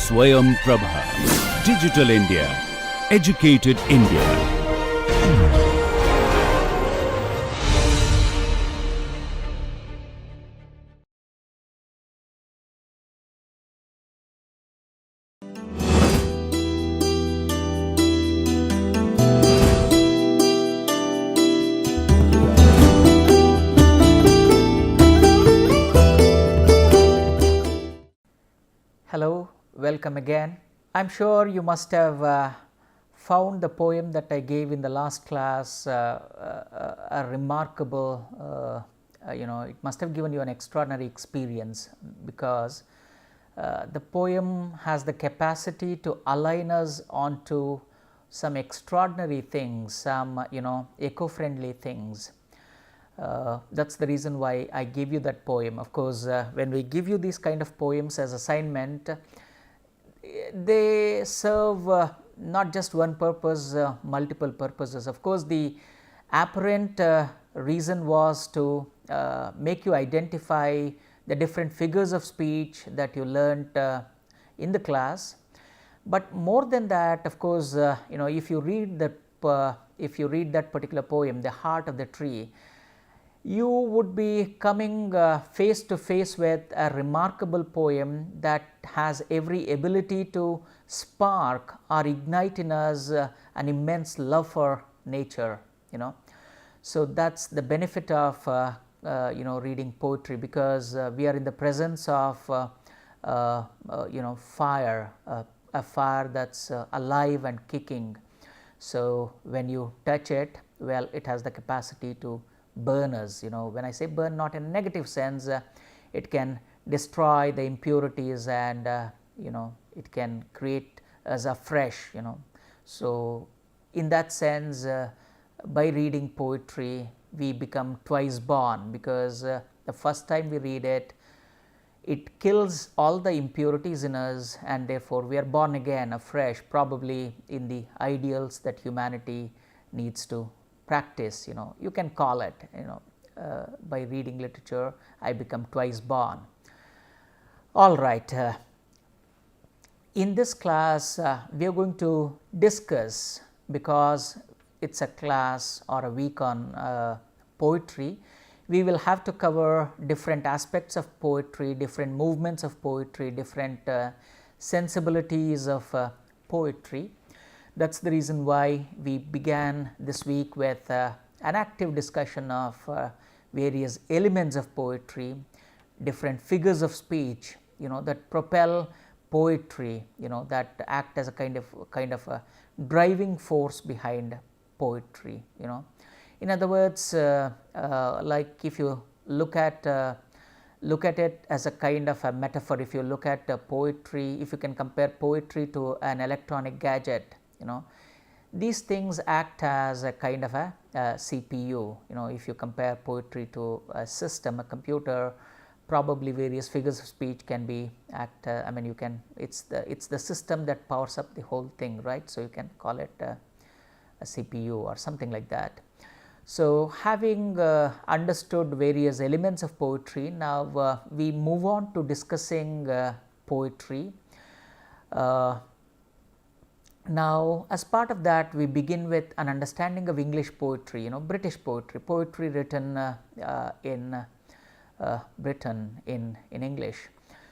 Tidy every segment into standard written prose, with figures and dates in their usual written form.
Swayam Prabha. Digital India. Educated India. Hello, welcome again. I'm sure you must have found the poem that I gave in the last class a remarkable, it must have given you an extraordinary experience, because the poem has the capacity to align us onto some extraordinary things, some eco-friendly things. That's the reason why I gave you that poem. Of course, when we give you these kind of poems as assignment, they serve not just one purpose, multiple purposes. Of course, the apparent reason was to make you identify the different figures of speech that you learnt in the class. But more than that, of course, if you read that particular poem, The Heart of the Tree, you would be coming face to face with a remarkable poem that has every ability to spark or ignite in us an immense love for nature. So that's the benefit of reading poetry, because we are in the presence of fire, a fire that's alive and kicking. So when you touch it, well, it has the capacity to burn us. When I say burn, not in a negative sense, it can destroy the impurities, and it can create us afresh. So in that sense, by reading poetry, we become twice born, because the first time we read it, it kills all the impurities in us, and therefore we are born again afresh, probably in the ideals that humanity needs to practice. You can call it, by reading literature, I become twice born. All right, in this class we are going to discuss, because it's a class or a week on poetry, we will have to cover different aspects of poetry, different movements of poetry, different sensibilities of poetry. That's the reason why we began this week with an active discussion of various elements of poetry, different figures of speech, that propel poetry, that act as a kind of a driving force behind poetry. In other words, like if you look at it as a kind of a metaphor, if you look at poetry, if you can compare poetry to an electronic gadget, these things act as a kind of a CPU. If you compare poetry to a system, a computer, probably various figures of speech can be it's the system that powers up the whole thing, right? So you can call it a CPU or something like that. So having understood various elements of poetry, now we move on to discussing poetry. Now, as part of that, we begin with an understanding of English poetry, British poetry written in Britain in English.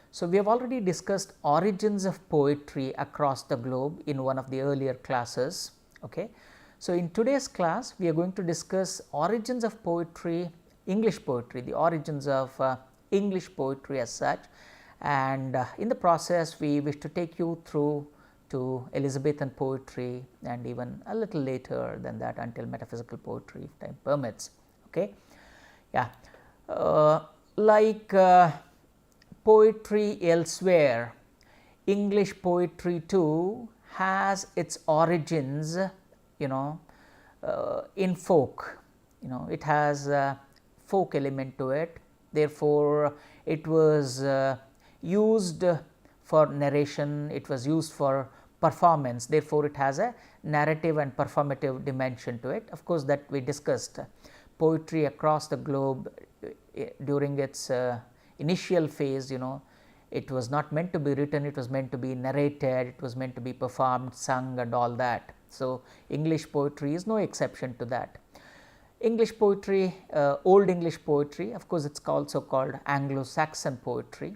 So we have already discussed origins of poetry across the globe in one of the earlier classes. Okay. So in today's class, we are going to discuss origins of poetry, English poetry, the origins of English poetry as such, and in the process, we wish to take you through to Elizabethan poetry, and even a little later than that until metaphysical poetry, if time permits. Okay, yeah, like poetry elsewhere, English poetry too has its origins, in folk. It has a folk element to it. Therefore, it was used for narration, it was used for performance, therefore it has a narrative and performative dimension to it. Of course, that we discussed. Poetry across the globe during its initial phase, It was not meant to be written, it was meant to be narrated, it was meant to be performed, sung and all that. So, English poetry is no exception to that. English poetry, Old English poetry, of course, it is also called Anglo-Saxon poetry.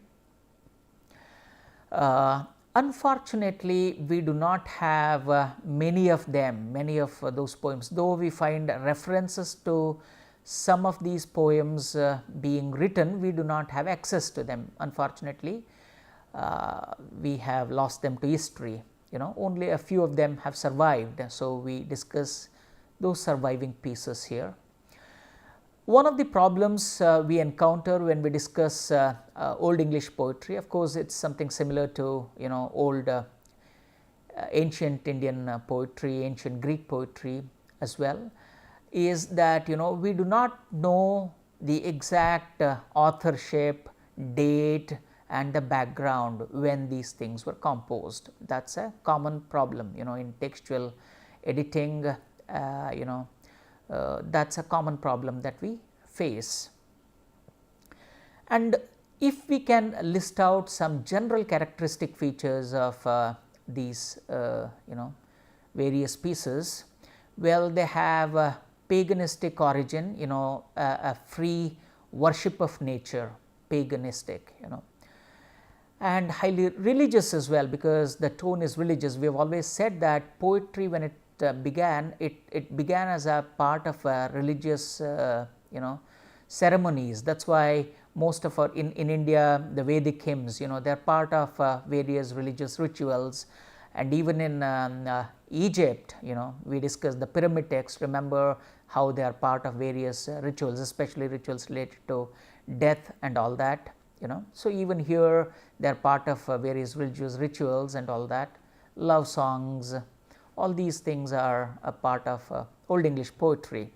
Unfortunately, we do not have many of them, many of those poems, though we find references to some of these poems being written, we do not have access to them. Unfortunately, we have lost them to history, only a few of them have survived. So, we discuss those surviving pieces here. One of the problems we encounter when we discuss Old English poetry, of course, it is something similar to old ancient Indian poetry, ancient Greek poetry as well, is that we do not know the exact authorship, date and the background when these things were composed. That is a common problem in textual editing, that is a common problem that we face. And if we can list out some general characteristic features of these various pieces, well, they have a paganistic origin, a free worship of nature, paganistic, and highly religious as well, because the tone is religious. We have always said that poetry, when it began, it began as a part of religious ceremonies. That is why most of our in India, the Vedic hymns, they are part of various religious rituals. And even in Egypt, we discussed the pyramid text. Remember how they are part of various rituals, especially rituals related to death and all that. So, even here they are part of various religious rituals and all that. Love songs, all these things are a part of Old English poetry.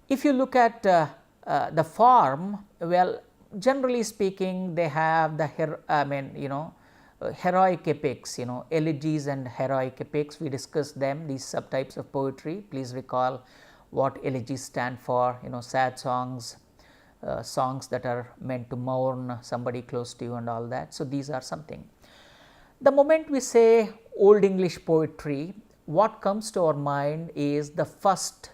If you look at the form, well, generally speaking, they have the heroic epics, elegies and heroic epics. We discussed them, these subtypes of poetry. Please recall what elegies stand for, sad songs, songs that are meant to mourn somebody close to you and all that. So, these are something. The moment we say Old English poetry, what comes to our mind is the first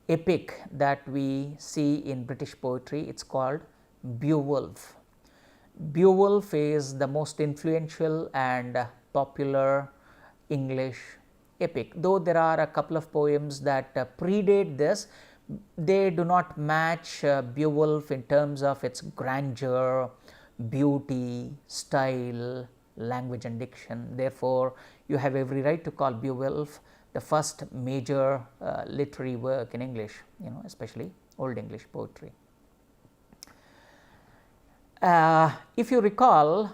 epic that we see in British poetry. It is called Beowulf. Beowulf is the most influential and popular English epic, though there are a couple of poems that predate this. They do not match Beowulf in terms of its grandeur, beauty, style, language and diction. Therefore, you have every right to call Beowulf the first major literary work in English, especially Old English poetry. If you recall,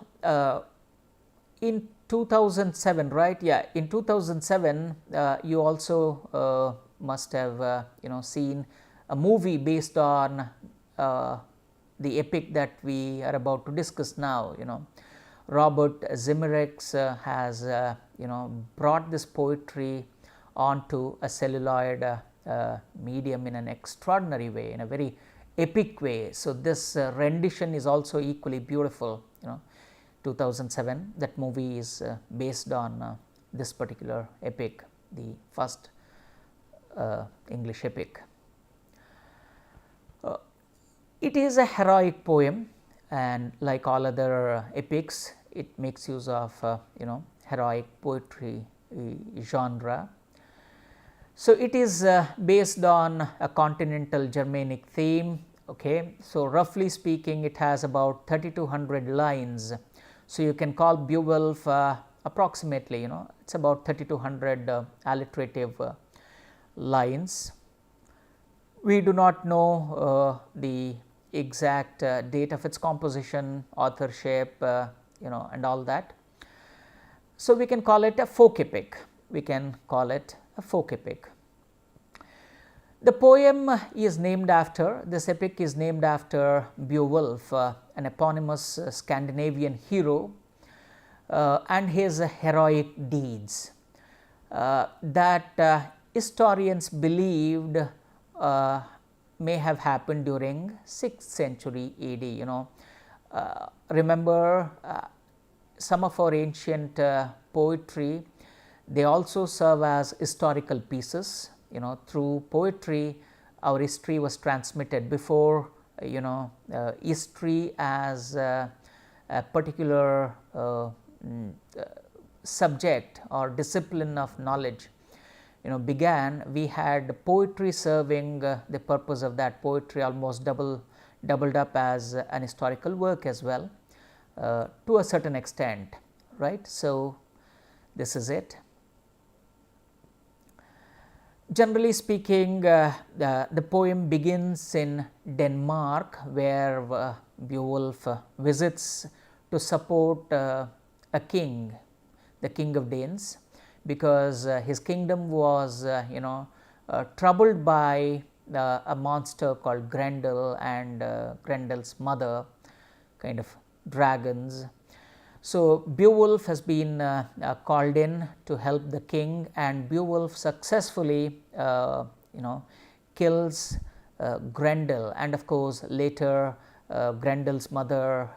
in 2007, right? Yeah, in 2007, you also must have seen a movie based on the epic that we are about to discuss now. Robert Zemeckis has brought this poetry onto a celluloid medium in an extraordinary way, in a very epic way. So, this rendition is also equally beautiful. 2007, that movie is based on this particular epic, the first English epic. It is a heroic poem, and like all other epics, it makes use of heroic poetry genre. So, it is based on a continental Germanic theme. Okay. So, roughly speaking, it has about 3200 lines. So, you can call Beowulf approximately, it is about 3200 alliterative lines. We do not know the exact date of its composition, authorship, and all that. So, we can call it a folk epic. We can call it a folk epic. The poem is named after, this epic is named after Beowulf, an eponymous Scandinavian hero, and his heroic deeds that historians believed may have happened during 6th century AD. remember some of our ancient poetry, they also serve as historical pieces. Through poetry our history was transmitted. Before, history as a particular subject or discipline of knowledge began, we had poetry serving the purpose of that. Poetry almost doubled up as an historical work as well, to a certain extent, right. So, this is it. Generally speaking, the poem begins in Denmark, where Beowulf visits to support a king, the king of Danes, because his kingdom was troubled by a monster called Grendel and Grendel's mother, kind of dragons. So, Beowulf has been called in to help the king, and Beowulf successfully kills Grendel, and of course, later Grendel's mother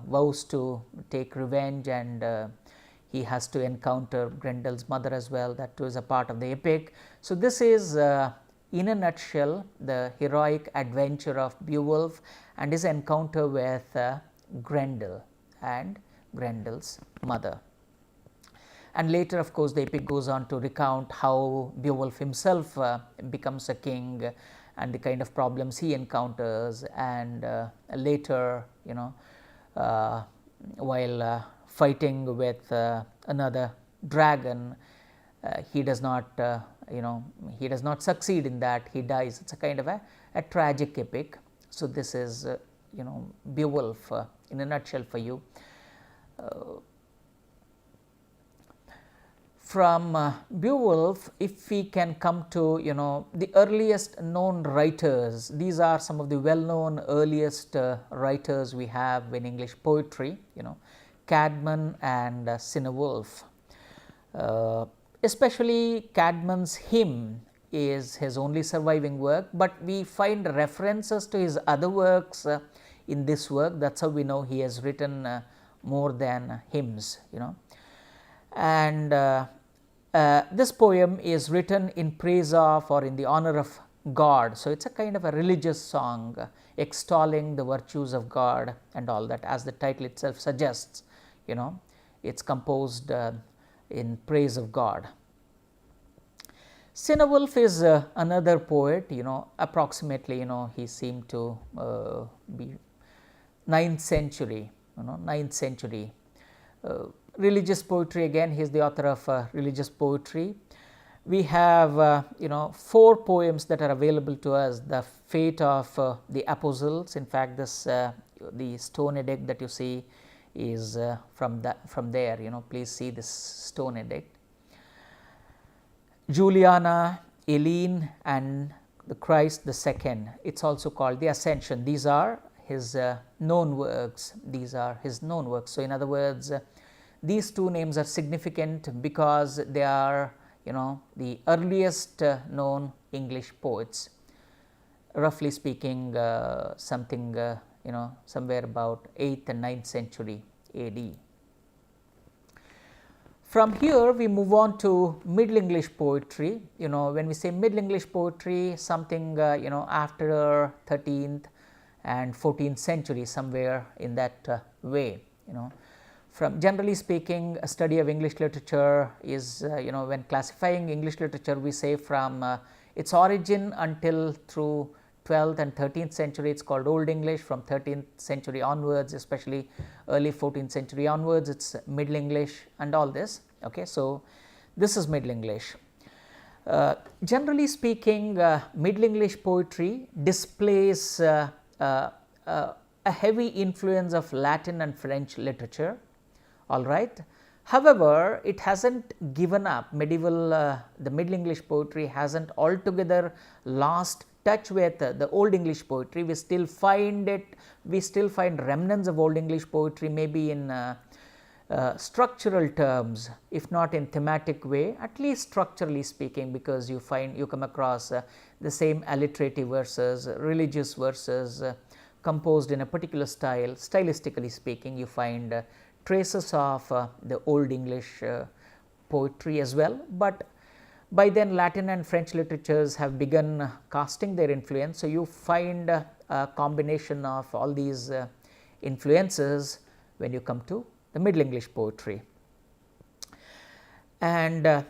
vows to take revenge, and he has to encounter Grendel's mother as well. That too is a part of the epic. So, this is in a nutshell the heroic adventure of Beowulf and his encounter with Grendel and Grendel's mother. And later, of course, the epic goes on to recount how Beowulf himself becomes a king and the kind of problems he encounters, and later, while fighting with another dragon, he does not succeed in that, he dies. It's a kind of a tragic epic. So, this is Beowulf in a nutshell for you. From Beowulf, if we can come to the earliest known writers, these are some of the well known earliest writers we have in English poetry, Caedmon and Cynewulf. Especially Caedmon's hymn is his only surviving work, but we find references to his other works in this work. That is how we know he has written more than hymns, and this poem is written in praise of or in the honor of God. So, it is a kind of a religious song extolling the virtues of God and all that, as the title itself suggests. It is composed in praise of God. Cynewulf is another poet, approximately, he seemed to be 9th century, 9th century. Religious poetry, again he is the author of religious poetry. We have 4 poems that are available to us. The Fate of the Apostles, in fact this the stone edict that you see is from there, please see this stone edict. Juliana, Eileen and the Christ the Second, it is also called the Ascension. These are his known works, So, in other words, these 2 names are significant because they are the earliest known English poets, roughly speaking something somewhere about 8th and 9th century AD. From here we move on to Middle English poetry. When we say Middle English poetry, something after 13th and 14th century, somewhere in that way. From generally speaking, a study of English literature is when classifying English literature, we say from its origin until through 12th and 13th century, it is called Old English. From 13th century onwards, especially early 14th century onwards, it is Middle English and all this. Okay, so, this is Middle English. Generally speaking, Middle English poetry displays a heavy influence of Latin and French literature, all right. However, it has not given up the Middle English poetry has not altogether lost touch with the Old English poetry. We still find remnants of Old English poetry, maybe in structural terms, if not in thematic way, at least structurally speaking, because you come across the same alliterative verses, religious verses, composed in a particular style. Stylistically speaking, you find traces of the Old English poetry as well, but by then Latin and French literatures have begun casting their influence. So, you find a combination of all these influences when you come to the Middle English poetry. And it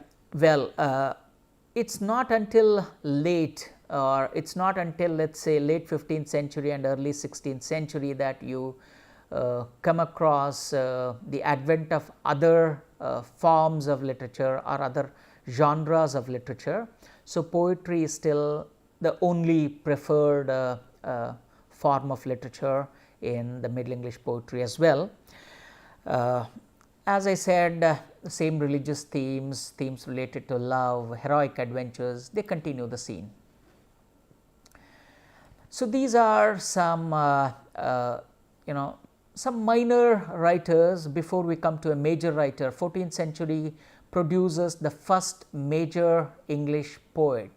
is not until late, or it is not until let us say late 15th century and early 16th century that you come across the advent of other forms of literature or other genres of literature. So, poetry is still the only preferred form of literature in the Middle English poetry as well. As I said, the same religious themes, themes related to love, heroic adventures, they continue the scene. So, these are some some minor writers before we come to a major writer. 14th century produces the first major English poet.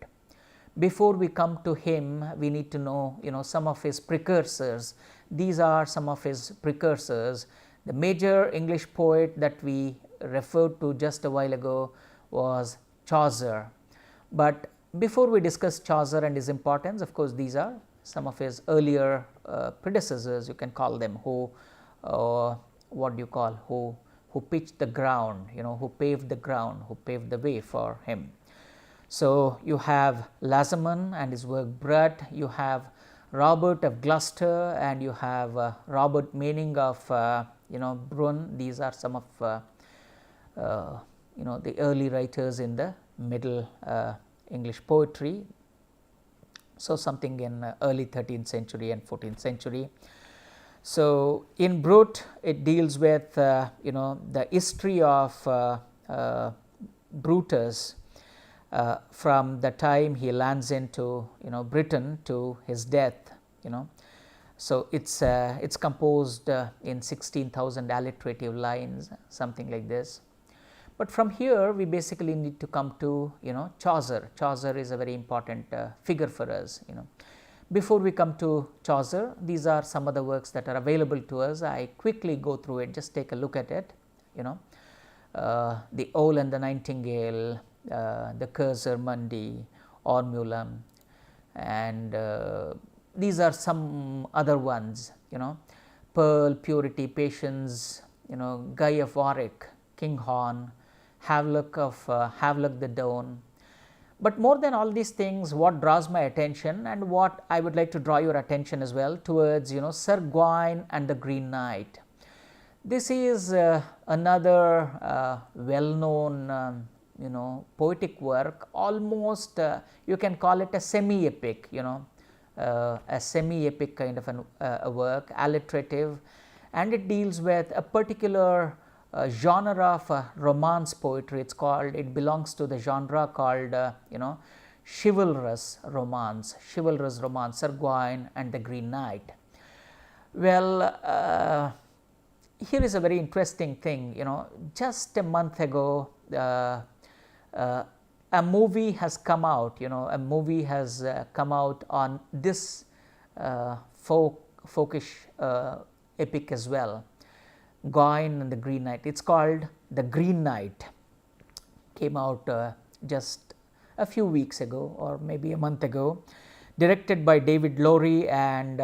Before we come to him, we need to know some of his precursors. These are some of his precursors. The major English poet that we referred to just a while ago was Chaucer. But before we discuss Chaucer and his importance, of course, these are some of his earlier predecessors, you can call them, who what do you call, who pitched the ground, who paved the ground, who paved the way for him. So, you have Lazeman and his work Brut, you have Robert of Gloucester, and you have Robert Manning of Brunn. These are some of the early writers in the Middle English poetry. So, something in early 13th century and 14th century. So, in Brut it deals with the history of Brutus from the time he lands into Britain to his death. So, it's composed in 16,000 alliterative lines, something like this. But from here we basically need to come to Chaucer. Chaucer is a very important figure for us. Before we come to Chaucer, these are some of the works that are available to us. I quickly go through it, just take a look at it. The Owl and the Nightingale, the Cursor Mundi, Ormulum, and these are some other ones. Pearl, Purity, Patience, Guy of Warwick, Kinghorn, Havelock the Down. But more than all these things, what draws my attention and what I would like to draw your attention as well towards Sir Gawain and the Green Knight. This is another well known poetic work, almost you can call it a semi epic, a semi epic kind of a work, alliterative, and it deals with a particular genre of romance poetry. It belongs to the genre called chivalrous romance, Sir Gawain and the Green Knight. Well, here is a very interesting thing. Just a month ago a movie has come out, on this folkish epic as well, Gawain and the Green Knight. It's called The Green Knight. Came out just a few weeks ago or maybe a month ago, directed by David Lowery and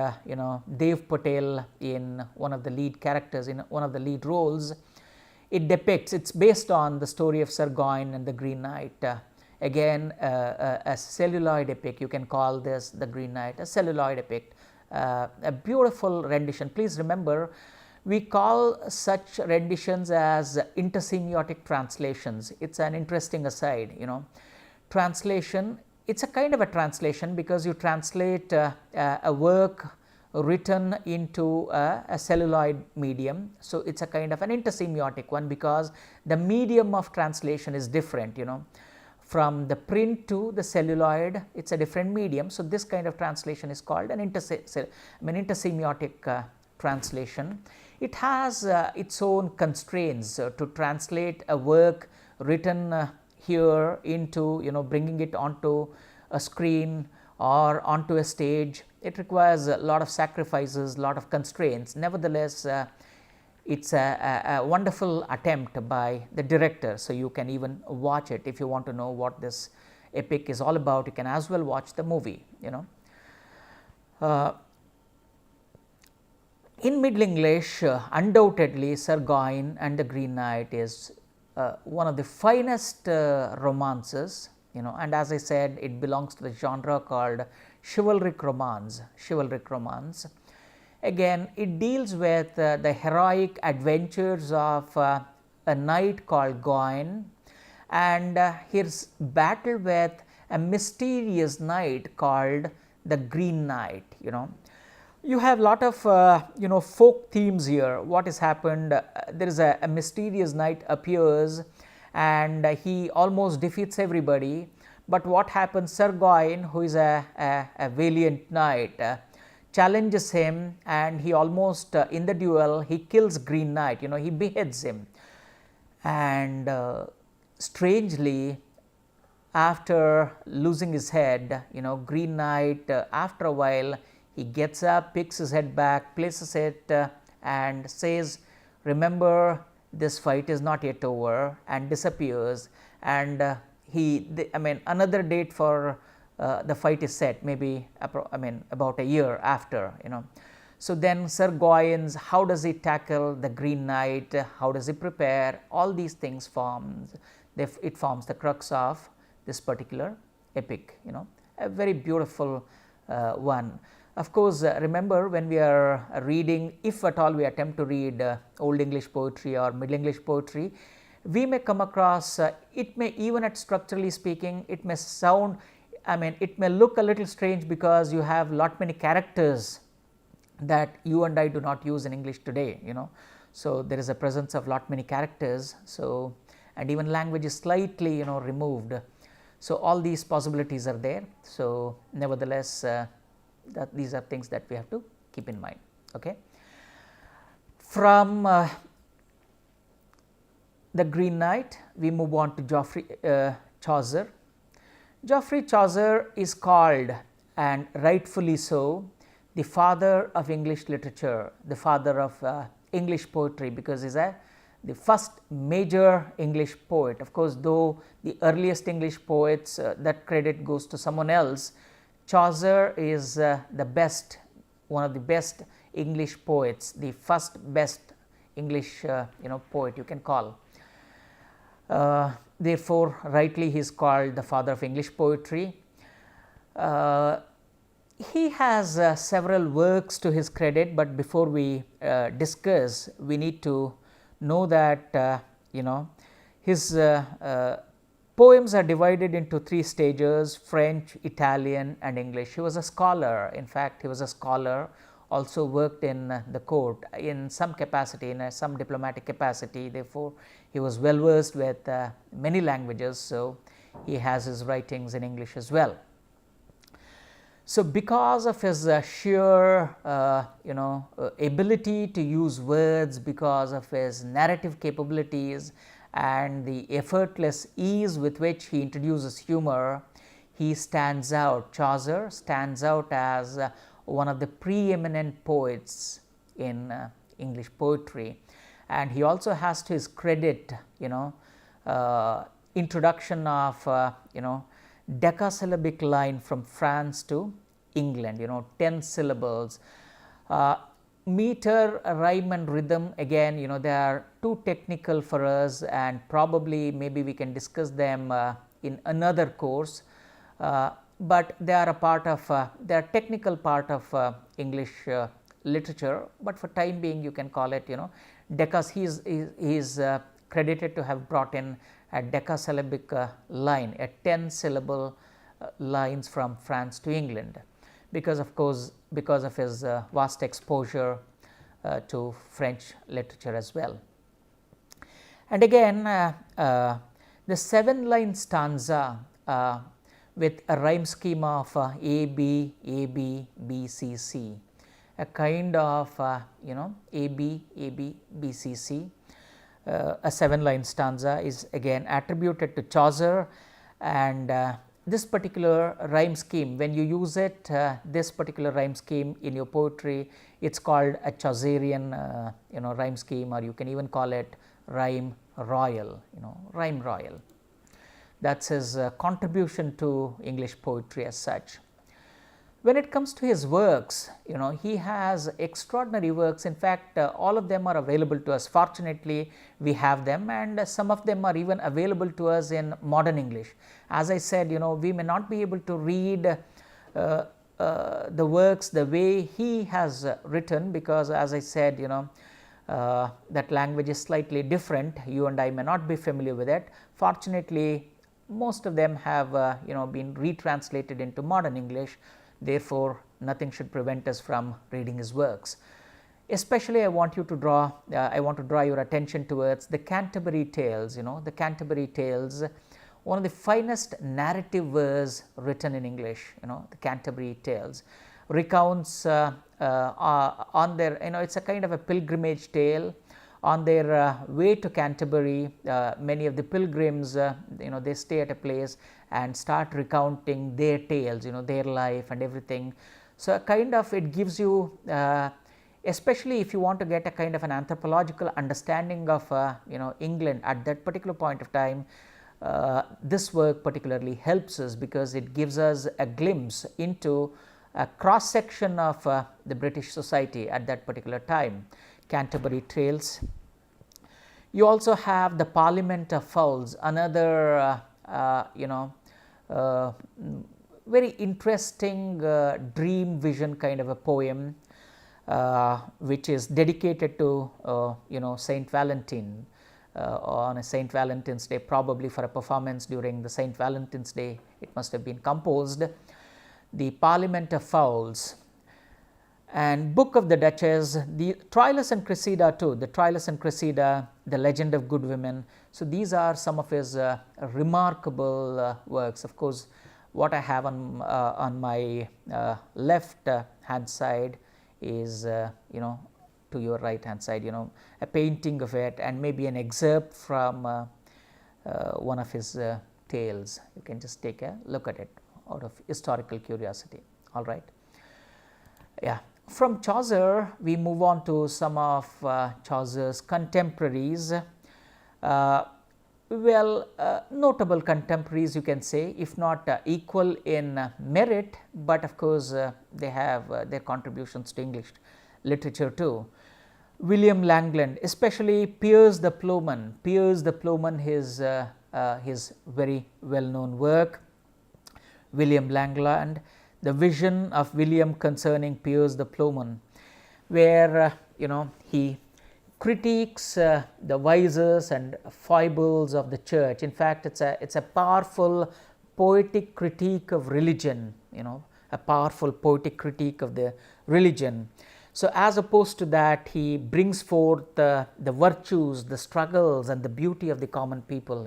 Dev Patel in one of the lead characters, in one of the lead roles. It's based on the story of Sir Gawain and the Green Knight. Again, a celluloid epic, you can call this The Green Knight, a celluloid epic, a beautiful rendition. Please remember, we call such renditions as intersemiotic translations. It's an interesting aside, translation. It's a kind of a translation because you translate a work written into a celluloid medium. So, it's a kind of an intersemiotic one because the medium of translation is different, from the print to the celluloid, it's a different medium. So, this kind of translation is called an intersemiotic translation. It has its own constraints to translate a work written here into bringing it onto a screen or onto a stage. It requires a lot of sacrifices, a lot of constraints. Nevertheless, it's a wonderful attempt by the director. So, you can even watch it if you want to know what this epic is all about. You can as well watch the movie, you know. In Middle English, undoubtedly Sir Gawain and the Green Knight is one of the finest romances, you know, and as I said, it belongs to the genre called chivalric romance. Again, it deals with the heroic adventures of a knight called Gawain and his battle with a mysterious knight called the Green Knight, you know. You have lot of folk themes here. What has happened, there is a mysterious knight appears and he almost defeats everybody, but what happens, Sir Gawain, who is a valiant knight, challenges him and he almost in the duel he kills Green Knight, you know, he beheads him. And strangely, after losing his head, you know, Green Knight after a while he gets up, picks his head back, places it and says, remember, this fight is not yet over, and disappears. And another date for the fight is set, maybe about a year after, you know. So, then Sir Gawain's, how does he tackle the Green Knight, how does he prepare, all these things forms, it forms the crux of this particular epic, you know, a very beautiful one. Of course, remember, when we are reading, if at all we attempt to read Old English poetry or Middle English poetry, we may come across, it may, even at structurally speaking, it may sound, it may look a little strange because you have lot many characters that you and I do not use in English today, you know. So, there is a presence of lot many characters. So, and even language is slightly, you know, removed. So, all these possibilities are there. So, nevertheless, that these are things that we have to keep in mind. Okay. From the Green Knight, we move on to Geoffrey Chaucer. Geoffrey Chaucer is called, and rightfully so, the father of English literature, the father of English poetry, because he is the first major English poet. Of course, though the earliest English poets, that credit goes to someone else, Chaucer is the best, one of the best English poets, the first best English poet you can call. Therefore, rightly he is called the father of English poetry. He has several works to his credit, but before we discuss, we need to know that his poems are divided into three stages: French, Italian and English. He was a scholar. In fact, he was a scholar, also worked in the court in some capacity, in some diplomatic capacity. Therefore, he was well versed with many languages. So, he has his writings in English as well. So, because of his sheer ability to use words, because of his narrative capabilities and the effortless ease with which he introduces humor, he stands out. Chaucer stands out as one of the preeminent poets in English poetry, and he also has to his credit, introduction of decasyllabic line from France to England, 10 syllables. Meter, rhyme and rhythm, again, they are too technical for us, and probably maybe we can discuss them in another course, but they are a part of, they are technical part of English literature, but for time being you can call it, he is credited to have brought in a decasyllabic line, a 10 syllable lines from France to England, because of course, because of his vast exposure to French literature as well. And again, the 7-line stanza with a rhyme scheme of A, B, A, B, B, C, C, a kind of A, B, A, B, B, C, C. A 7-line stanza is again attributed to Chaucer, and this particular rhyme scheme, when you use it, this particular rhyme scheme in your poetry, it's called a Chaucerian rhyme scheme, or you can even call it rhyme royal, rhyme royal. That's his contribution to English poetry as such. When it comes to his works, he has extraordinary works. In fact, all of them are available to us. Fortunately, we have them, and some of them are even available to us in modern English. As I said, we may not be able to read the works the way he has written, because as I said, that language is slightly different. You and I may not be familiar with it. Fortunately, most of them have been retranslated into modern English. Therefore, nothing should prevent us from reading his works. Especially, I want to draw your attention towards the Canterbury Tales. The Canterbury Tales, one of the finest narrative verse written in English. The Canterbury Tales recounts on their, it's a kind of a pilgrimage tale. On their way to Canterbury, many of the pilgrims, they stay at a place and start recounting their tales, their life and everything. So, it gives you, especially if you want to get a kind of an anthropological understanding of, England at that particular point of time, this work particularly helps us, because it gives us a glimpse into a cross section of the British society at that particular time. Canterbury Tales. You also have the Parliament of Fowls, another very interesting dream vision kind of a poem, which is dedicated to Saint Valentine, on a Saint Valentine's Day, probably for a performance during the Saint Valentine's Day it must have been composed. The Parliament of Fowls. And Book of the Duchess, the Troilus and Cressida too, the Troilus and Cressida, the Legend of Good Women. So, these are some of his remarkable works. Of course, what I have on my left hand side is to your right hand side, a painting of it, and maybe an excerpt from one of his tales. You can just take a look at it out of historical curiosity. All right. Yeah. From Chaucer, we move on to some of Chaucer's contemporaries. Notable contemporaries, you can say, if not equal in merit, but of course, they have their contributions to English literature too. William Langland, especially Piers the Plowman. Piers the Plowman, his very well known work. William Langland, the vision of William concerning Piers the Plowman, where he critiques the vices and foibles of the church. In fact, it's a powerful poetic critique of religion, a powerful poetic critique of the religion. So, as opposed to that, he brings forth the virtues, the struggles and the beauty of the common people.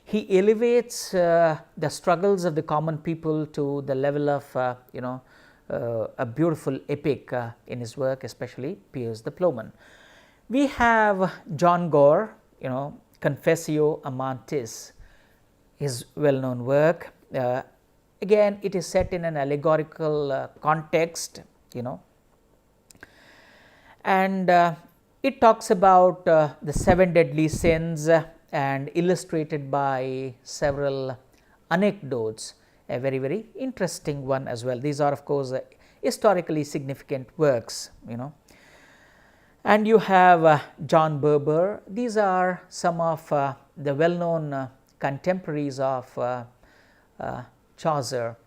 He elevates the struggles of the common people to the level of a beautiful epic in his work, especially Piers the Plowman. We have John Gore, Confessio Amantis, his well known work. Again, it is set in an allegorical context, and it talks about the 7 deadly sins and illustrated by several anecdotes, a very, very interesting one as well. These are of course historically significant works, And you have John Berber. These are some of the well known contemporaries of Chaucer.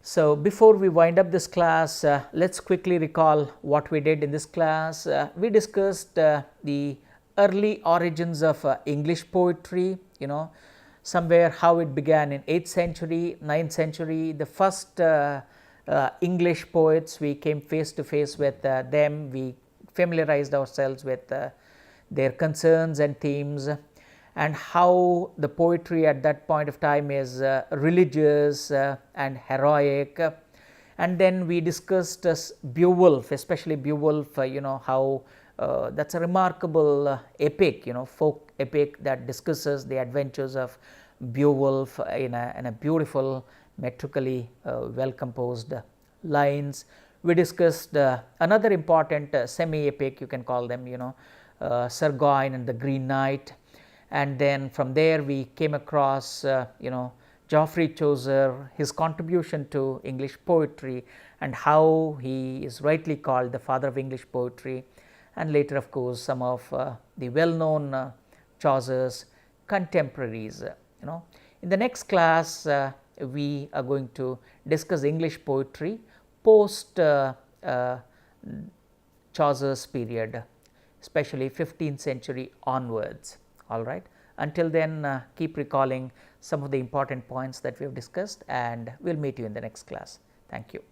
So, before we wind up this class, let us quickly recall what we did in this class. We discussed the early origins of English poetry, somewhere how it began in 8th century, 9th century. The first English poets, we came face to face with them, we familiarized ourselves with their concerns and themes, and how the poetry at that point of time is religious and heroic. And then we discussed Beowulf, especially Beowulf, how that is a remarkable epic, folk epic that discusses the adventures of Beowulf in a beautiful metrically well composed lines. We discussed another important semi-epic, you can call them, Sir Gawain and the Green Knight, and then from there we came across Geoffrey Chaucer, his contribution to English poetry and how he is rightly called the father of English poetry, and later of course some of the well known Chaucer's contemporaries. In the next class we are going to discuss English poetry post Chaucer's period, especially 15th century onwards. All right. Until then, keep recalling some of the important points that we have discussed, and we will meet you in the next class. Thank you.